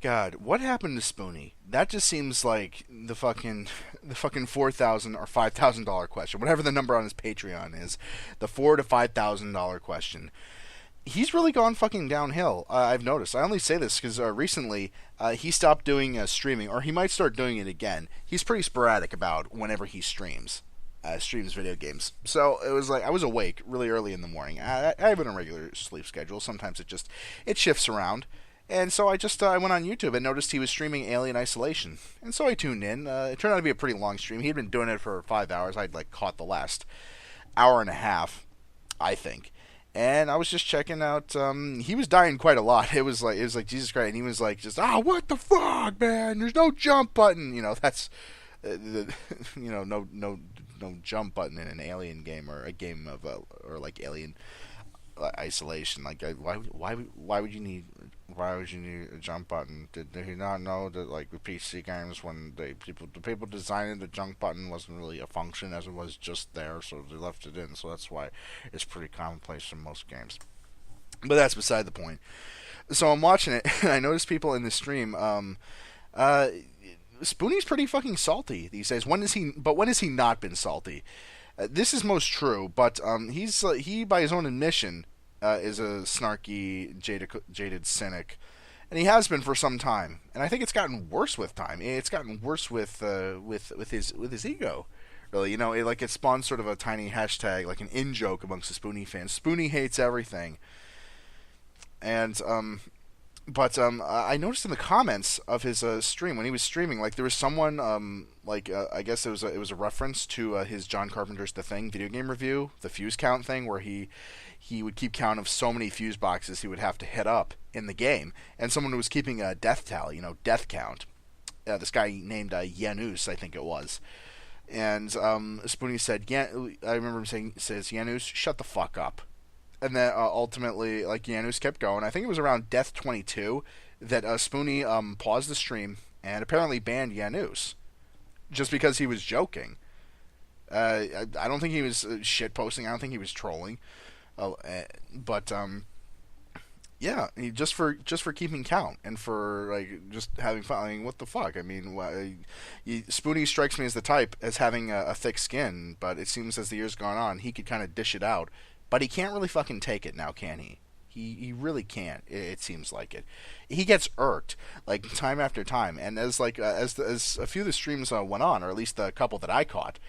God, what happened to Spoony? That just seems like the fucking $4,000 or $5,000 question, whatever the number on his Patreon is, the $4,000 to $5,000 question. He's really gone fucking downhill. I've noticed. I only say this because recently he stopped doing streaming, or he might start doing it again. He's pretty sporadic about whenever he streams video games. So it was like I was awake really early in the morning. I have a regular sleep schedule. Sometimes it shifts around. And so I went on YouTube and noticed he was streaming Alien Isolation, and so I tuned in. It turned out to be a pretty long stream. He'd been doing it for 5 hours. I'd like caught the last hour and a half, I think. And I was just checking out. He was dying quite a lot. It was like Jesus Christ. And he was like, just what the fuck, man? There's no jump button. That's no jump button in an Alien game or a game of or like Alien Isolation. Like why would you need a jump button? Did he not know that like with PC games when the people designing the jump button wasn't really a function as it was just there, so they left it in. So that's why it's pretty commonplace in most games. But that's beside the point. So I'm watching it and I notice people in the stream. Spoonie's pretty fucking salty these days. When has he not been salty? This is most true, but he by his own admission is a snarky, jaded cynic, and he has been for some time. And I think it's gotten worse with time. It's gotten worse with his ego. Really, it spawned sort of a tiny hashtag, like an in joke amongst the Spoony fans. Spoony hates everything, and I noticed in the comments of his stream when he was streaming, like there was someone, I guess it was a reference to his John Carpenter's The Thing video game review, the fuse count thing, where he would keep count of so many fuse boxes he would have to hit up in the game, and someone who was keeping a death tally, death count. This guy named Janus, I think it was, and Spoony said, I remember him says Janus, shut the fuck up. And then ultimately, like Janus kept going. I think it was around Death 22 that Spoony paused the stream and apparently banned Janus just because he was joking. I don't think he was shit posting. I don't think he was trolling. But yeah, just for keeping count and for like just having fun. I mean, what the fuck? I mean, Spoony strikes me as the type as having a thick skin, but it seems as the years gone on, he could kind of dish it out. But he can't really fucking take it now, can he? He really can't. It seems like it. He gets irked like time after time, and as a few of the streams went on, or at least the couple that I caught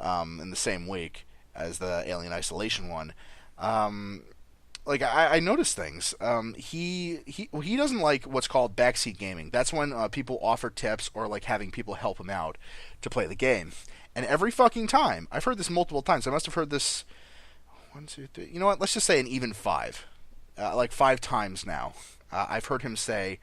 in the same week as the Alien Isolation one, I noticed things. He doesn't like what's called backseat gaming. That's when people offer tips or like having people help him out to play the game. And every fucking time, I've heard this multiple times. I must have heard this. 1, 2, 3. You know what? Let's just say an even 5. Like 5 times now. I've heard him say,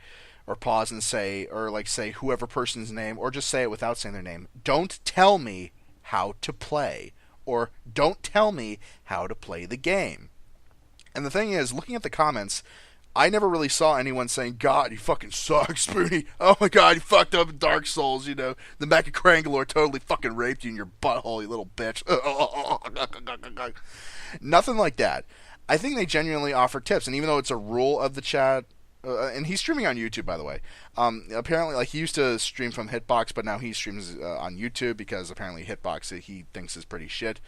or pause and say, or like say whoever person's name, or just say it without saying their name. Don't tell me how to play. Or don't tell me how to play the game. And the thing is, looking at the comments, I never really saw anyone saying, God, you fucking suck, Spoony. Oh my God, you fucked up in Dark Souls, The Mecha Crangalore totally fucking raped you in your butthole, you little bitch. Nothing like that. I think they genuinely offer tips, and even though it's a rule of the chat, and he's streaming on YouTube, by the way. Apparently, like, he used to stream from Hitbox, but now he streams on YouTube because apparently Hitbox he thinks is pretty shit.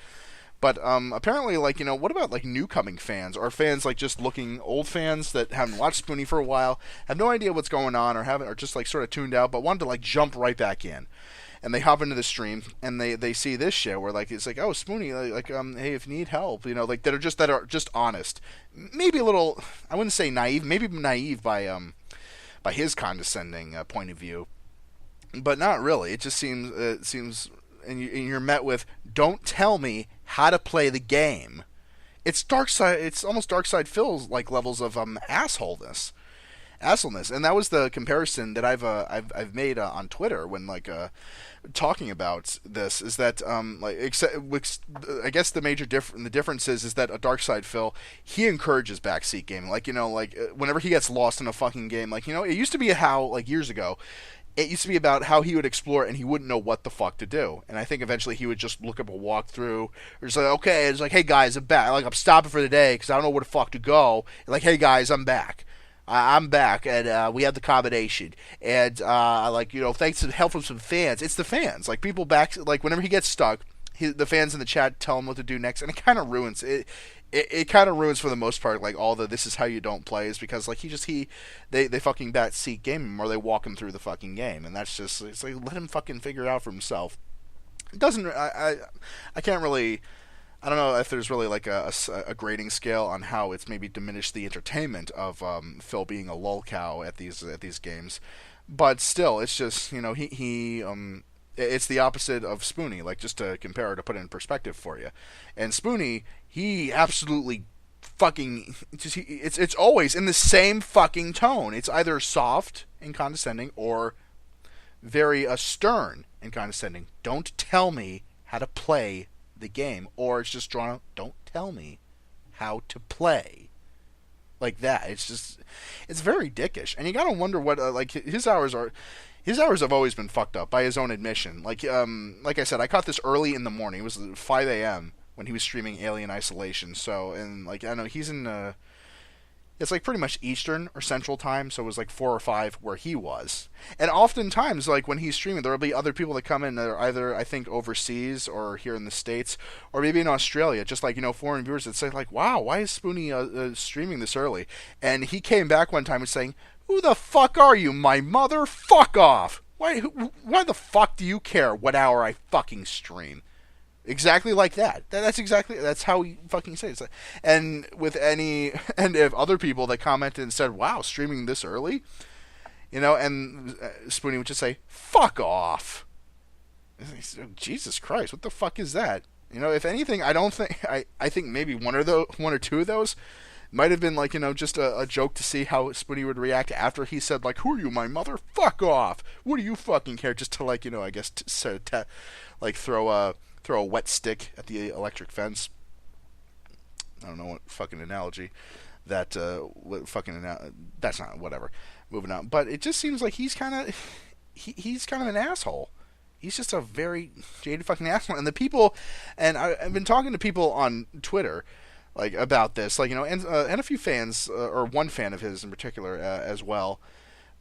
But apparently, like, what about like new coming fans or fans like just looking old fans that haven't watched Spoony for a while, have no idea what's going on or just like sort of tuned out, but wanted to like jump right back in, and they hop into the stream and they see this shit where like it's like, oh, Spoony, hey, if you need help, like that are just honest, maybe a little, I wouldn't say naive, maybe naive by his condescending point of view, but not really. It just seems. And you're met with, don't tell me how to play the game. It's dark side. It's almost Dark Side Phil's like levels of assholeness, and that was the comparison that I've made on Twitter when talking about this. Is that I guess the major the difference is that a Dark Side Phil, he encourages backseat gaming. Whenever he gets lost in a fucking game, it used to be how like years ago. It used to be about how he would explore and he wouldn't know what the fuck to do. And I think eventually he would just look up a walkthrough or just like, okay, it's like, hey guys, I'm back. I'm stopping for the day because I don't know where the fuck to go. And like, hey guys, I'm back. I'm back, and we have the combination, and like thanks to the help from some fans. It's the fans, like people back, like whenever he gets stuck, the fans in the chat tell him what to do next, and it kind of ruins it. It kind of ruins for the most part, like all the "this is how you don't play" is because like they fucking backseat game him or they walk him through the fucking game, and that's just it's like let him fucking figure it out for himself. It doesn't I can't really I don't know if there's really like a grading scale on how it's maybe diminished the entertainment of Phil being a lolcow at these games, but still, it's just he it's the opposite of Spoony. Like just to compare to put it in perspective for you, and Spoony he absolutely fucking it's always in the same fucking tone. It's either soft and condescending or very stern and condescending. Don't tell me how to play the game, or it's just drawn out. Don't tell me how to play like that. It's very dickish, and you gotta wonder what like his hours are. His hours have always been fucked up by his own admission. Like I said, I caught this early in the morning. It was 5 a.m. when he was streaming Alien Isolation. So and like I know he's in it's like pretty much Eastern or Central time, so it was like 4 or 5 where he was. And oftentimes, like when he's streaming, there will be other people that come in that are either, I think, overseas or here in the States, or maybe in Australia, just like, foreign viewers that say like, wow, why is Spoony streaming this early? And he came back one time and saying, who the fuck are you, my mother? Fuck off! Why the fuck do you care what hour I fucking stream? Exactly like that. That's how he fucking says it. And if other people that commented and said, "Wow, streaming this early," and Spoony would just say, "Fuck off." Jesus Christ, what the fuck is that? If anything, I think maybe one or two of those might have been like just a joke to see how Spoony would react after he said like, "Who are you, my mother? Fuck off! What do you fucking care?" Just to like I guess like throw a wet stick at the electric fence. I don't know what fucking analogy that that's not whatever. Moving on, but it just seems like he's kind of an asshole. He's just a very jaded fucking asshole. And the people, and I've been talking to people on Twitter like about this, like and a few fans or one fan of his in particular as well.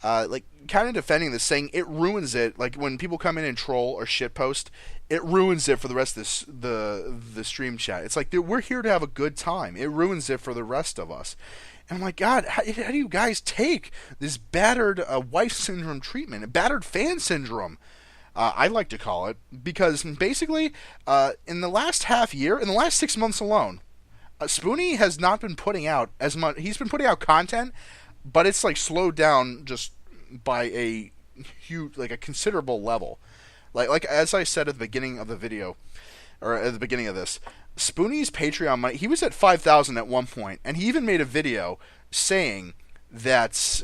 Like kind of defending this, saying it ruins it. Like when people come in and troll or shitpost, it ruins it for the rest of the stream chat. It's like we're here to have a good time. It ruins it for the rest of us. And I'm like, God, how do you guys take this battered wife syndrome treatment, battered fan syndrome? I like to call it, because basically, in the last half year, in the last 6 months alone, Spoony has not been putting out as much. He's been putting out content, but it's like slowed down just by a huge, like a considerable level. Like as I said at the beginning of the video, or at the beginning of this, Spoony's Patreon money, he was at 5,000 at one point, and he even made a video saying that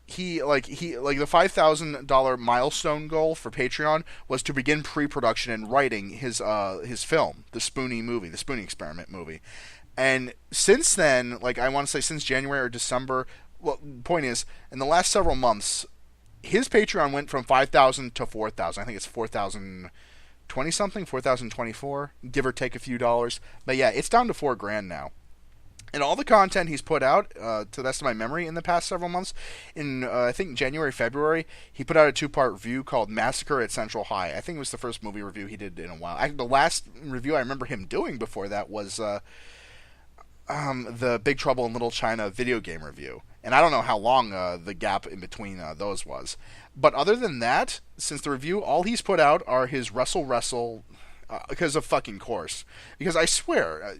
he like the $5,000 milestone goal for Patreon was to begin pre-production and writing his film, the Spoony movie, the Spoony Experiment movie. And since then, like I want to say since January or December, well, point is, in the last several months, his Patreon went from 5,000 to 4,000. I think it's 4,020 something, 4,024, give or take a few dollars. But yeah, it's down to $4,000 now. And all the content he's put out, to the best of my memory, in the past several months, in I think January, February, he put out a 2-part review called Massacre at Central High. I think it was the first movie review he did in a while. The last review I remember him doing before that was the Big Trouble in Little China video game review. And I don't know how long the gap in between those was. But other than that, since the review, all he's put out are his Wrestle, because of fucking course. Because I swear,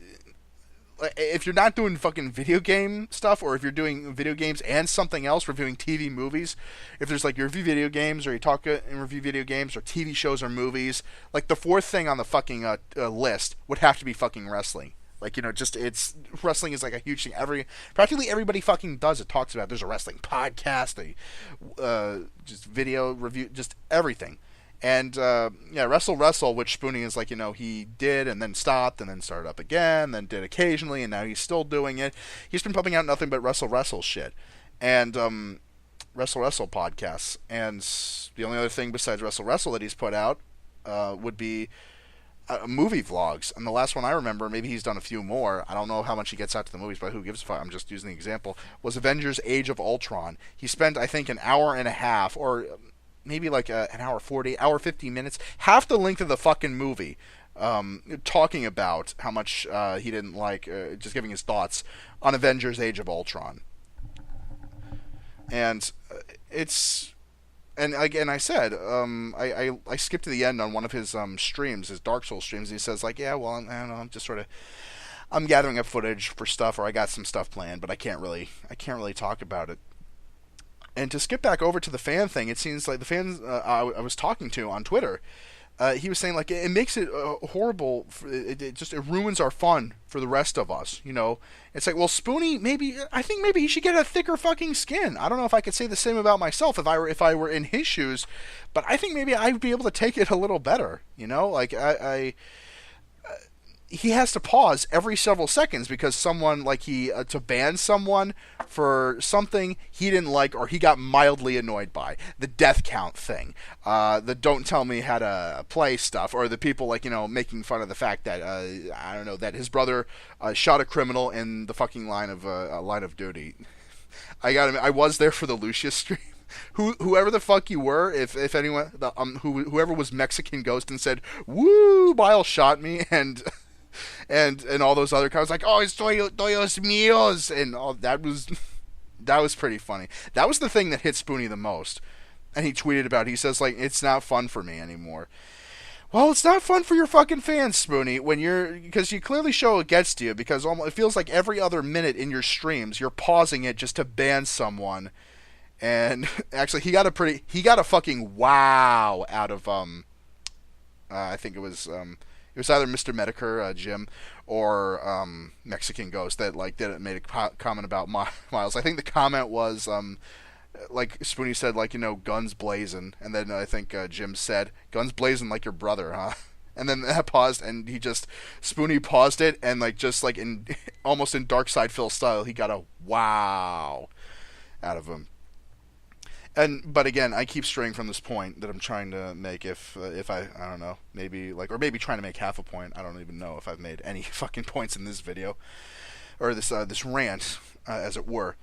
if you're not doing fucking video game stuff, or if you're doing video games and something else, reviewing TV movies, if there's like you review video games, or you talk and review video games, or TV shows or movies, like the fourth thing on the fucking list would have to be fucking wrestling. Like, just wrestling is like a huge thing. Practically everybody fucking does it, talks about it. There's a wrestling podcast, just video review, just everything. And, yeah, Wrestle, which Spoony is like, he did and then stopped and then started up again, then did occasionally, and now he's still doing it. He's been pumping out nothing but Wrestle shit. And, Wrestle podcasts. And the only other thing besides Wrestle that he's put out would be movie vlogs. And the last one I remember, maybe he's done a few more. I don't know how much he gets out to the movies, but who gives a fuck? I'm just using the example. Was Avengers: Age of Ultron. He spent, I think, an hour and a half, or maybe like an hour 40, hour 50 minutes, half the length of the fucking movie, talking about how much he didn't like, just giving his thoughts on Avengers: Age of Ultron. And it's and again, I said, I skipped to the end on one of his streams, his Dark Souls streams. And he says like, yeah, well, I don't know, I'm just sort of, I'm gathering up footage for stuff, or I got some stuff planned, but I can't really talk about it. And to skip back over to the fan thing, it seems like the fans I was talking to on Twitter, he was saying like it makes it horrible. It ruins our fun for the rest of us. You know, it's like, well, Spoony, maybe I think maybe he should get a thicker fucking skin. I don't know if I could say the same about myself if I were in his shoes, but I think maybe I'd be able to take it a little better. You know, like I he has to pause every several seconds because someone like he to ban someone for something he didn't like or he got mildly annoyed by, the death count thing, the don't tell me how to play stuff, or the people like, you know, making fun of the fact that I don't know, that his brother shot a criminal in the fucking line of duty. I got him. I was there for the Lucius stream. Whoever the fuck you were, if anyone, whoever was Mexican Ghost and said, "Woo, Miles shot me," and all those other comments like, "Oh, it's toyos míos," and all that was pretty funny. That was the thing that hit Spoony the most. And he tweeted about it. He says like, "It's not fun for me anymore." Well, it's not fun for your fucking fans, Spoony, because you clearly show it gets to you, because almost, it feels like every other minute in your streams you're pausing it just to ban someone. And actually he got a fucking wow out of I think it was either Mr. Medicare, Jim, or Mexican Ghost that like made a comment about Miles. I think the comment was like Spoony said, like, you know, guns blazing, and then I think Jim said, "Guns blazing like your brother, huh?" And then that paused, and Spoony paused it, and like just like in almost in Dark Side Phil style, he got a wow out of him. But again, I keep straying from this point that I'm trying to make. If I don't know, maybe trying to make half a point. I don't even know if I've made any fucking points in this video or this rant, as it were.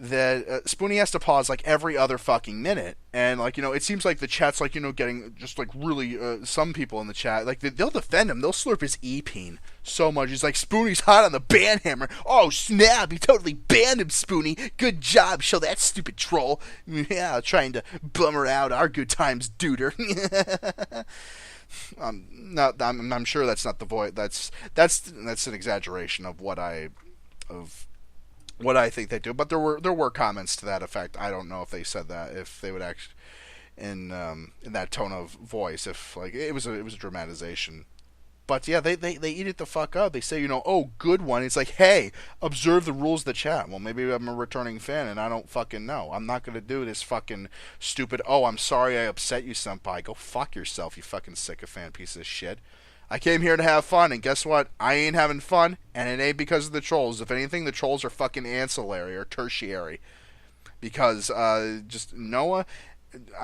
That Spoony has to pause like every other fucking minute, and like, you know, it seems like the chat's like, you know, getting just like really some people in the chat like they'll defend him, they'll slurp his e-peen so much. He's like, "Spoony's hot on the ban hammer. Oh snap, he totally banned him, Spoony. Good job, show that stupid troll. Yeah, trying to bummer out our good times, duder." I'm sure that's not the voice. That's an exaggeration of what I think they do, but there were comments to that effect. I don't know if they said that, if they would actually in that tone of voice, if like it was a dramatization. But yeah, they eat it the fuck up. They say, you know, "Oh, good one." It's like, hey, observe the rules of the chat. Well, maybe I'm a returning fan and I don't fucking know. I'm not gonna do this fucking stupid, "Oh, I'm sorry I upset you, senpai." Go fuck yourself, you fucking sycophant piece of shit. I came here to have fun, and guess what? I ain't having fun, and it ain't because of the trolls. If anything, the trolls are fucking ancillary or tertiary. Because just Noah,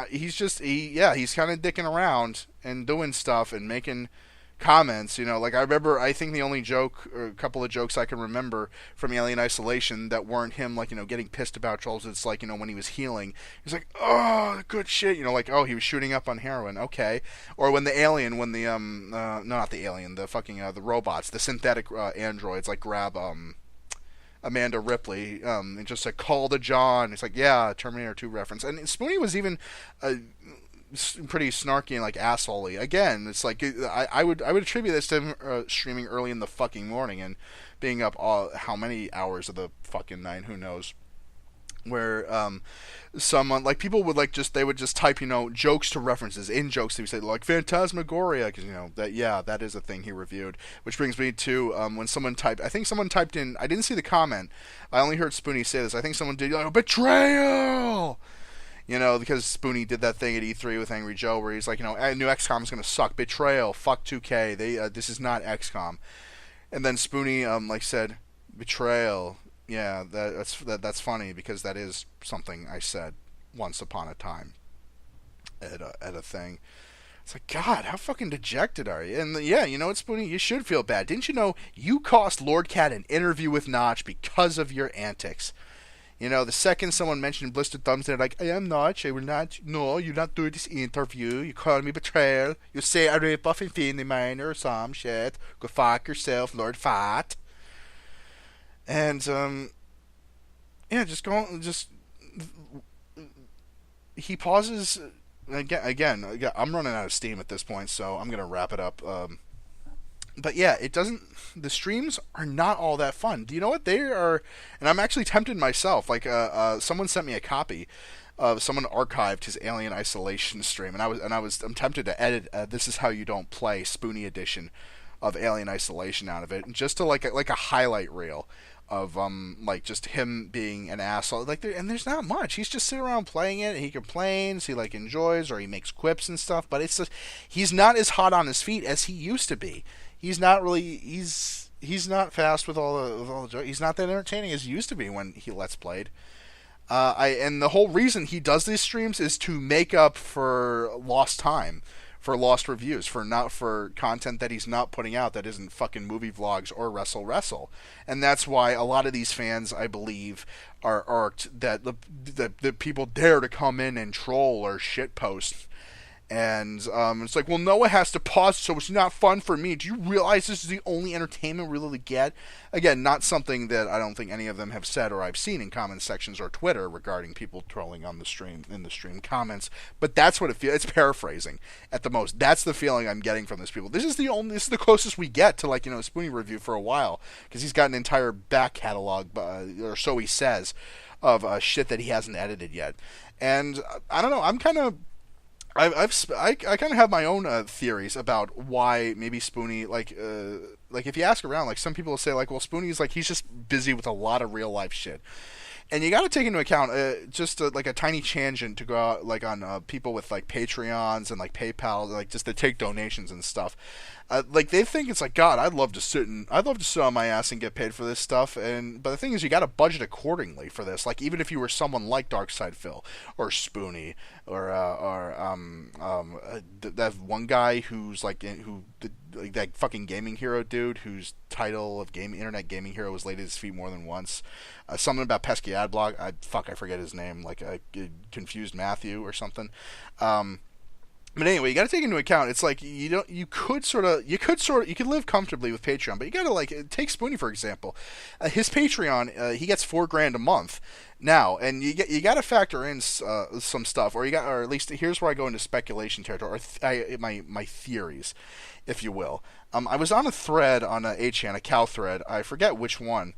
he's kind of dicking around and doing stuff and making comments. You know, like I think the only joke or a couple of jokes I can remember from Alien Isolation that weren't him, like, you know, getting pissed about trolls. It's like, you know, when he was healing, he's like, "Oh, good shit," you know, like, oh, he was shooting up on heroin, okay. Or when the alien, when the no, not the alien, the fucking the robots, the synthetic androids, like, grab Amanda Ripley, and just like, "Call to John." It's like, yeah, Terminator 2 reference. And Spoony was even pretty snarky and like assholey. Again, it's like I would attribute this to him streaming early in the fucking morning and being up how many hours of the fucking night, who knows. Where someone like people would like they would just type, you know, jokes to references in jokes. They would say like Phantasmagoria, because, you know, that is a thing he reviewed. Which brings me to when someone typed, I think someone typed in, I didn't see the comment, I only heard Spoony say this, I think someone did, like, "Betrayal." You know, because Spoony did that thing at E3 with Angry Joe where he's like, you know, "New XCOM is going to suck. Betrayal. Fuck 2K. This is not XCOM." And then Spoony like said, "Betrayal. Yeah, that's funny because that is something I said once upon a time at a thing." It's like, God, how fucking dejected are you? And yeah, you know what, Spoony? You should feel bad. Didn't you know you cost Lord Cat an interview with Notch because of your antics? You know, the second someone mentioned blistered thumbs, they're like, I am Notch. I will not. No, you not do this interview. You call me betrayal. You say I rape off in minor or some shit. Go fuck yourself, Lord Fat. And yeah, just he pauses again. I'm running out of steam at this point, so I'm gonna wrap it up. But yeah, it doesn't. The streams are not all that fun. Do you know what they are? And I'm actually tempted myself. Like, someone sent me a copy of someone archived his Alien Isolation stream, I'm tempted to edit. This is how you don't play Spoony edition of Alien Isolation out of it, just to like a highlight reel of like just him being an asshole. Like and there's not much. He's just sitting around playing it. And he complains. He like enjoys, or he makes quips and stuff. But it's just he's not as hot on his feet as he used to be. He's not really. He's not fast with all the jokes. He's not that entertaining as he used to be when he let's played. And the whole reason he does these streams is to make up for lost time, for lost reviews, for content that he's not putting out that isn't fucking movie vlogs or wrestle. And that's why a lot of these fans, I believe, are irked that the people dare to come in and troll or shitpost. And it's like, well, Noah has to pause, so it's not fun for me. Do you realize this is the only entertainment we really get? Again, not something that I don't think any of them have said or I've seen in comment sections or Twitter regarding people trolling on the stream, in the stream comments. But that's what it feels. It's paraphrasing at the most. That's the feeling I'm getting from these people. This is the closest we get to, like, you know, a Spoony review for a while, because he's got an entire back catalog, or so he says, of shit that he hasn't edited yet. And I don't know. I'm kind of. I kind of have my own theories about why maybe Spoony, like if you ask around, like some people will say, like, well, Spoony's like, he's just busy with a lot of real life shit. And you got to take into account just like a tiny tangent to go out, like, on people with like Patreons and like PayPal, like just to take donations and stuff. Like they think it's like, God, I'd love to sit on my ass and get paid for this stuff. But the thing is, you got to budget accordingly for this. Like, even if you were someone like Darkside Phil or Spoony or that one guy who's like like that fucking gaming hero dude whose title of internet gaming hero was laid at his feet more than once. Something about pesky adblog. I forget his name. Like confused Matthew or something. But anyway, you got to take into account. It's like you could live comfortably with Patreon, but you got to, like, take Spoony for example. His Patreon, he gets $4,000 a month now, and you got to factor in some stuff, or at least here's where I go into speculation territory, or my theories, if you will. I was on a thread on a 8chan, a cow thread. I forget which one.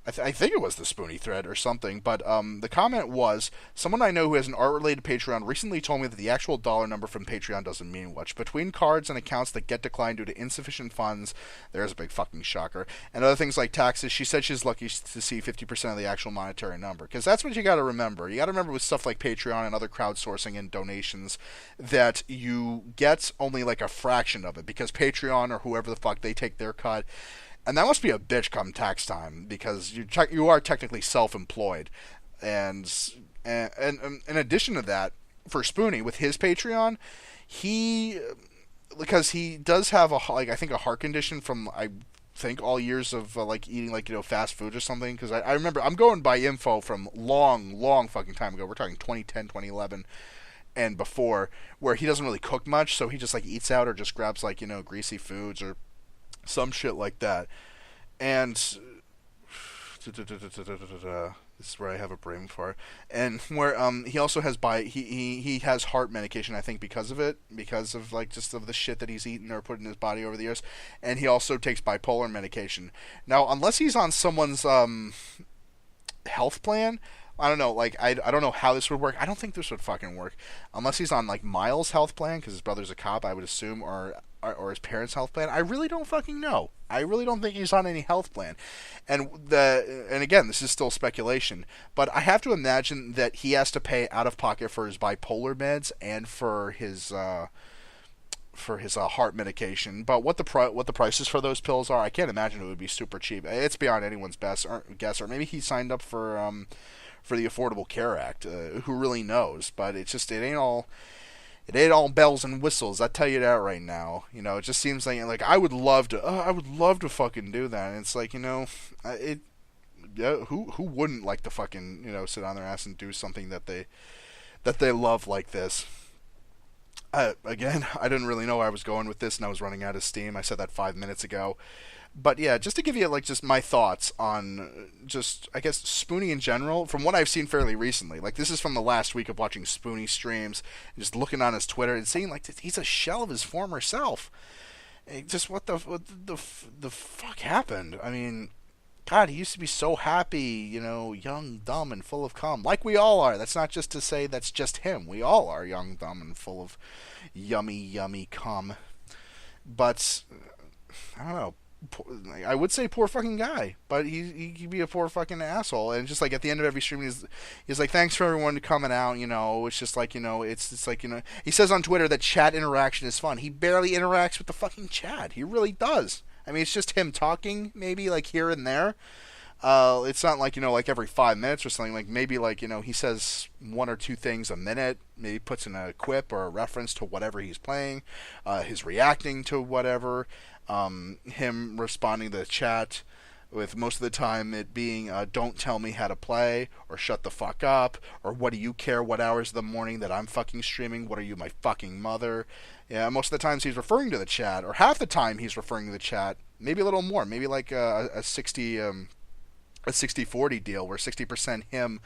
I think it was the Spoony thread or something, but the comment was, someone I know who has an art-related Patreon recently told me that the actual dollar number from Patreon doesn't mean much. Between cards and accounts that get declined due to insufficient funds, there's a big fucking shocker, and other things like taxes, she said she's lucky to see 50% of the actual monetary number. Because that's what you got to remember. You got to remember with stuff like Patreon and other crowdsourcing and donations that you get only like a fraction of it, because Patreon or whoever the fuck, they take their cut. And that must be a bitch come tax time, because you are technically self-employed. And in addition to that, for Spoony, with his Patreon, because he does have I think a heart condition from, I think, all years of like eating, like, you know, fast food or something. Because I remember, I'm going by info from long fucking time ago. We're talking 2010, 2011 and before, where he doesn't really cook much, so he just like eats out or just grabs, like, you know, greasy foods or some shit like that. And this is where I have a brain fart. And where he also has he has heart medication, I think, because of like just of the shit that he's eaten or put in his body over the years. And he also takes bipolar medication. Now, unless he's on someone's health plan, I don't know, like, I don't know how this would work. I don't think this would fucking work. Unless he's on, like, Miles' health plan, because his brother's a cop, I would assume, or his parents' health plan. I really don't fucking know. I really don't think he's on any health plan. And again, this is still speculation, but I have to imagine that he has to pay out of pocket for his bipolar meds and for his heart medication. But what the prices for those pills are, I can't imagine it would be super cheap. It's beyond anyone's guess, or maybe he signed up for the Affordable Care Act. Who really knows? But it ain't all it ain't all bells and whistles. I tell you that right now. It just seems like I would love to. I would love to fucking do that. And it's like it. Yeah, who wouldn't like to fucking sit on their ass and do something that they love like this? Again, I didn't really know where I was going with this, and I was running out of steam. I said that 5 minutes ago. But yeah, just to give you just my thoughts on just I guess Spoony in general, from what I've seen fairly recently. Like this is from the last week of watching Spoony streams, and just looking on his Twitter and seeing like he's a shell of his former self. Just what the fuck happened? I mean, God, he used to be so happy, young, dumb, and full of cum, like we all are. That's not just to say that's just him. We all are young, dumb, and full of yummy, yummy cum. But I don't know. I would say poor fucking guy, but he could be a poor fucking asshole. And just like at the end of every stream, he's like, thanks for everyone coming out. It's just like it's like he says on Twitter that chat interaction is fun. He barely interacts with the fucking chat. He really does. I mean, it's just him talking, maybe like here and there. It's not like like every 5 minutes or something. Like maybe like he says one or two things a minute. Maybe puts in a quip or a reference to whatever he's playing. His reacting to whatever. Him responding to the chat, with most of the time it being don't tell me how to play, or shut the fuck up, or what do you care what hours of the morning that I'm fucking streaming, what are you, my fucking mother? Yeah, most of the times he's referring to the chat, or half the time he's referring to the chat, maybe a little more, maybe like a 60-40 deal, where 60% him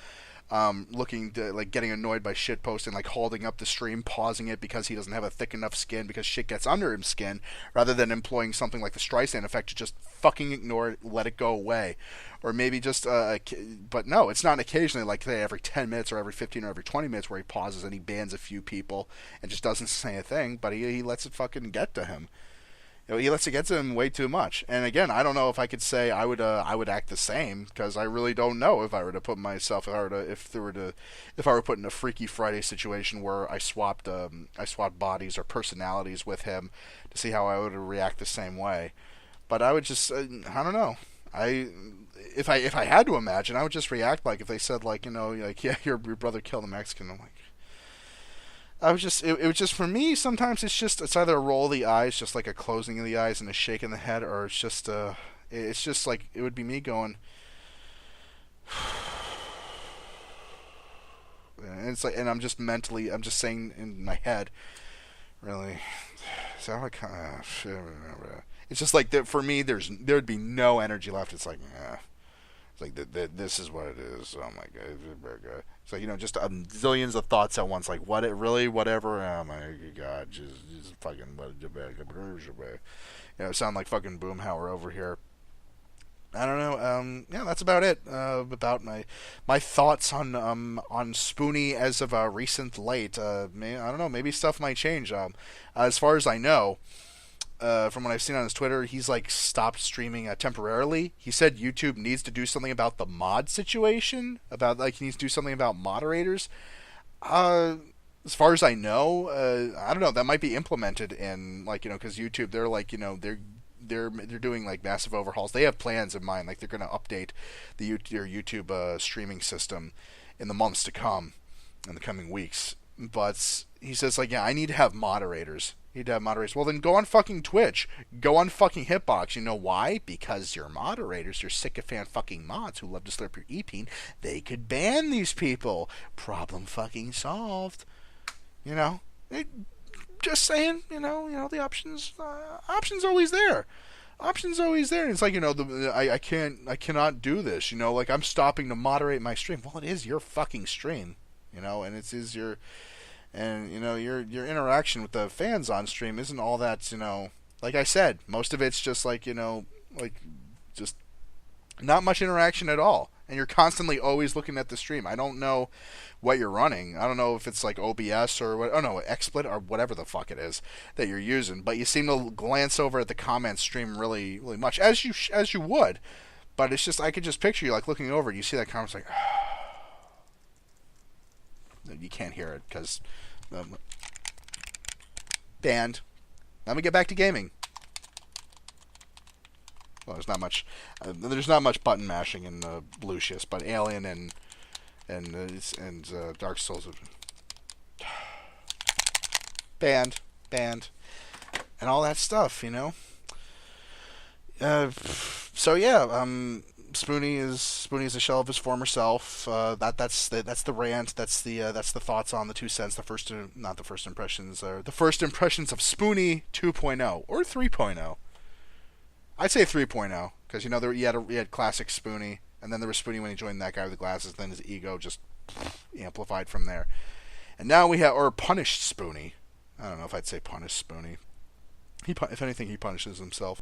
looking to, like, getting annoyed by shit posting, like holding up the stream, pausing it because he doesn't have a thick enough skin, because shit gets under his skin, rather than employing something like the Streisand effect to just fucking ignore it, let it go away. Or maybe just, but no, it's not occasionally, like say every 10 minutes or every 15 or every 20 minutes where he pauses and he bans a few people and just doesn't say a thing, but he lets it fucking get to him. He lets it get to him way too much. And again, I don't know if I could say I would act the same, because I really don't know if I were to put myself if I were put in a Freaky Friday situation where I swapped bodies or personalities with him to see how I would react the same way. But I would just I don't know. If I had to imagine, I would just react like if they said like like, yeah, your brother killed a Mexican. I'm like, it was just, for me, sometimes it's either a roll of the eyes, just like a closing of the eyes and a shake in the head, or it's just like, it would be me going, and it's like, and I'm just saying in my head, really, is that what kind of, it's just like, for me, there'd be no energy left. It's like, it's like this is what it is. Oh my god, it's like just zillions of thoughts at once. Like what? It really? Whatever. Oh my god, just fucking what? Sound like fucking Boomhauer over here. I don't know. Yeah, that's about it. About my thoughts on Spoony as of recent late. I don't know. Maybe stuff might change. As far as I know. From what I've seen on his Twitter, he's like stopped streaming temporarily. He said YouTube needs to do something about the mod situation, about like he needs to do something about moderators. As far as I know, I don't know. That might be implemented in like because YouTube, they're like they're doing like massive overhauls. They have plans in mind, like they're going to update their YouTube streaming system in the months to come, in the coming weeks. But he says like, yeah, I need to have moderators. He'd have moderators. Well, then go on fucking Twitch. Go on fucking Hitbox. You know why? Because your moderators, your sycophant fucking mods who love to slurp your e-peen, they could ban these people. Problem fucking solved. Just saying. The options always there. Options always there. And it's like I cannot do this. Like I'm stopping to moderate my stream. Well, it is your fucking stream. And it is your. And your interaction with the fans on stream isn't all that like I said, most of it's just like like just not much interaction at all, and you're constantly always looking at the stream. I don't know what you're running. I don't know if it's like OBS or what. Oh no, XSplit or whatever the fuck it is that you're using. But you seem to glance over at the comments stream really really much, as you would. But it's just I could just picture you like looking over and you see that comment like. You can't hear it because banned. Let me get back to gaming. Well, there's not much. There's not much button mashing in Lucius, but Alien and Dark Souls. banned, and all that stuff, Uh, so yeah, Spoony is a shell of his former self. That's the rant. That's the thoughts on the 2 cents. The first not the first impressions, the first impressions of Spoony 2.0 or 3.0. I'd say 3.0 because you had classic Spoony, and then there was Spoony when he joined that guy with the glasses. Then his ego just amplified from there, and now we have or punished Spoony. I don't know if I'd say punished Spoony. If anything, he punishes himself.